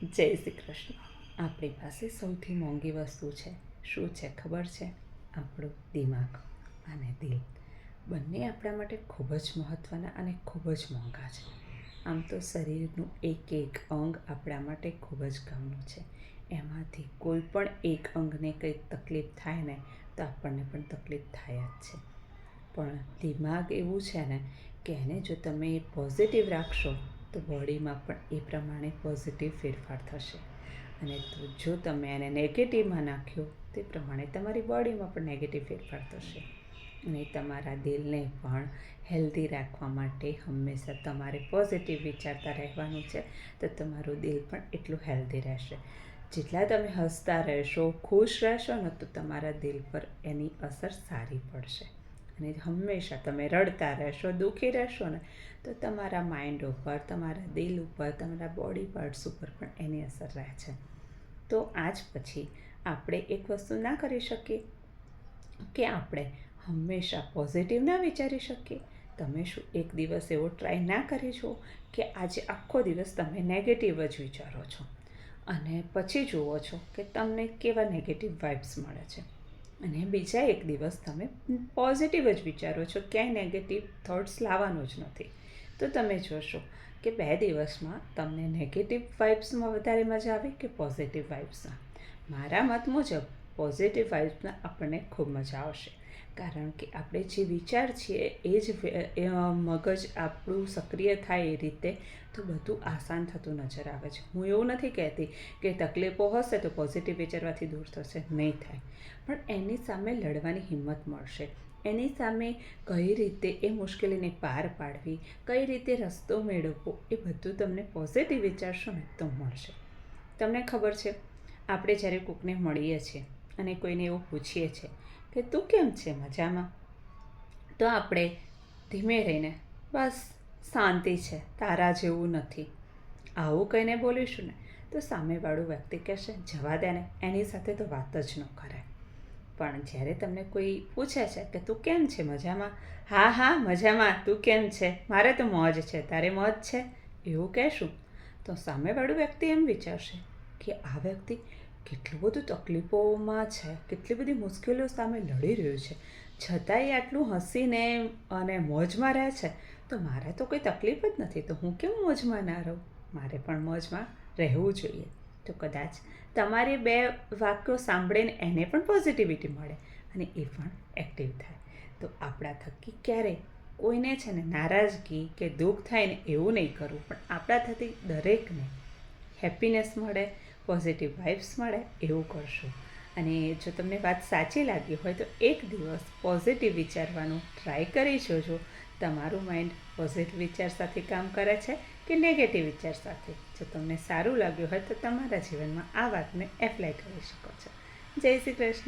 જય શ્રી કૃષ્ણ. આપણી પાસે સૌથી મોંઘી વસ્તુ છે શું છે ખબર છે? આપણું દિમાગ અને દિલ બંને આપણા માટે ખૂબ જ મહત્ત્વના અને ખૂબ જ મોંઘા છે. આમ તો શરીરનું એક એક અંગ આપણા માટે ખૂબ જ કામનું છે. એમાંથી કોઈ પણ એક અંગને કંઈક તકલીફ થાય ને તો આપણને પણ તકલીફ થાય જ છે. પણ દિમાગ એવું છે ને કે એને જો તમે પોઝિટિવ રાખશો તો બોડીમાં પણ એ પ્રમાણે પોઝિટિવ ફેરફાર થશે. અને તો જો તમે એને નેગેટિવમાં નાખ્યો તે પ્રમાણે તમારી બોડીમાં પણ નેગેટિવ ફેરફાર થશે. અને તમારા દિલને પણ હેલ્ધી રાખવા માટે હંમેશા તમારે પોઝિટિવ વિચારતા રહેવાનું છે, તો તમારું દિલ પણ એટલું હેલ્ધી રહેશે. જેટલા તમે હસતા રહેશો, ખુશ રહેશો ને તો તમારા દિલ પર એની અસર સારી પડશે. અને હંમેશા તમે રડતા રહેશો, દુઃખી રહેશો ને તો તમારા માઇન્ડ ઉપર, તમારા દિલ ઉપર, તમારા બોડી પાર્ટ્સ ઉપર પણ એની અસર રહે છે. તો આજ પછી આપણે એક વસ્તુ ના કરી શકીએ કે આપણે હંમેશા પોઝિટિવ ના વિચારી શકીએ? તમે શું એક દિવસ એવો ટ્રાય ના કરી જુઓ કે આજે આખો દિવસ તમે નેગેટિવ જ વિચારો છો અને પછી જુઓ છો કે તમને કેવા નેગેટિવ વાઇબ્સ મળે છે. અને બીજા એક દિવસ તમે પોઝિટિવ જ વિચારો છો, ક્યાંય નેગેટિવ થોટ્સ લાવવાનું જ નથી. તો તમે જોશો કે 2 દિવસમાં તમને નેગેટિવ વાઇબ્સમાં વધારે મજા આવે કે પોઝિટિવ વાઇબ્સમાં? મારા મત મુજબ પોઝિટિવ વાઇબ્સમાં આપણને ખૂબ મજા આવશે. કારણ કે આપણે જે વિચાર છીએ એ જ મગજ આપણું સક્રિય થાય એ રીતે તો બધું આસાન થતું નજર આવે છે. હું એવું નથી કહેતી કે તકલીફો હશે તો પોઝિટિવ વિચારવાથી દૂર થશે, નહીં થાય. પણ એની સામે લડવાની હિંમત મળશે. એની સામે કઈ રીતે એ મુશ્કેલીને પાર પાડવી, કઈ રીતે રસ્તો મેળવવો, એ બધું તમને પોઝિટિવ વિચારશો ને તો મળશે. તમને ખબર છે, આપણે જ્યારે કોકને મળીએ છીએ અને કોઈને એવું પૂછીએ છીએ કે તું કેમ છે, મજામાં? તો આપણે ધીમે રહીને બસ શાંતિ છે, તારા જેવું નથી, આવું કહીને બોલીશું ને તો સામેવાળું વ્યક્તિ કહેશે જવા દે ને, એની સાથે તો વાત જ ન કરાય. પણ જ્યારે તમને કોઈ પૂછે છે કે તું કેમ છે, મજામાં? હા હા મજામાં, તું કેમ છે? મારે તો મોજ છે, તારે મોજ છે, એવું કહેશું તો સામેવાળું વ્યક્તિ એમ વિચારશે કે આ વ્યક્તિ કેટલું બધું તકલીફોમાં છે, કેટલી બધી મુશ્કેલીઓ સામે લડી રહ્યું છે, છતાંય આટલું હસીને અને મોજમાં રહે છે, તો મારે તો કોઈ તકલીફ જ નથી, તો હું કેમ મોજમાં ના રહું? મારે પણ મોજમાં રહેવું જોઈએ. તો કદાચ તમારી 2 વાક્યો સાંભળીને એને પણ પોઝિટિવિટી મળે અને એ પણ એક્ટિવ થાય. તો આપણા થકી ક્યારેય કોઈને છે ને નારાજગી કે દુઃખ થાય ને એવું નહીં કરવું, પણ આપણા થકી દરેકને હેપીનેસ મળે, પોઝિટિવ વાઇબ્સ મળે એવું કરશું. અને જો તમને વાત સાચી લાગી હોય તો એક દિવસ પોઝિટિવ વિચારવાનું ટ્રાય કરી જોજો. તમારું માઇન્ડ પોઝિટિવ વિચાર સાથે કામ કરે છે કે નેગેટિવ વિચાર સાથે? જો તમને સારું લાગ્યું હોય તો તમારા જીવનમાં આ વાતને એપ્લાય કરી શકો છો. જય શ્રી કૃષ્ણ.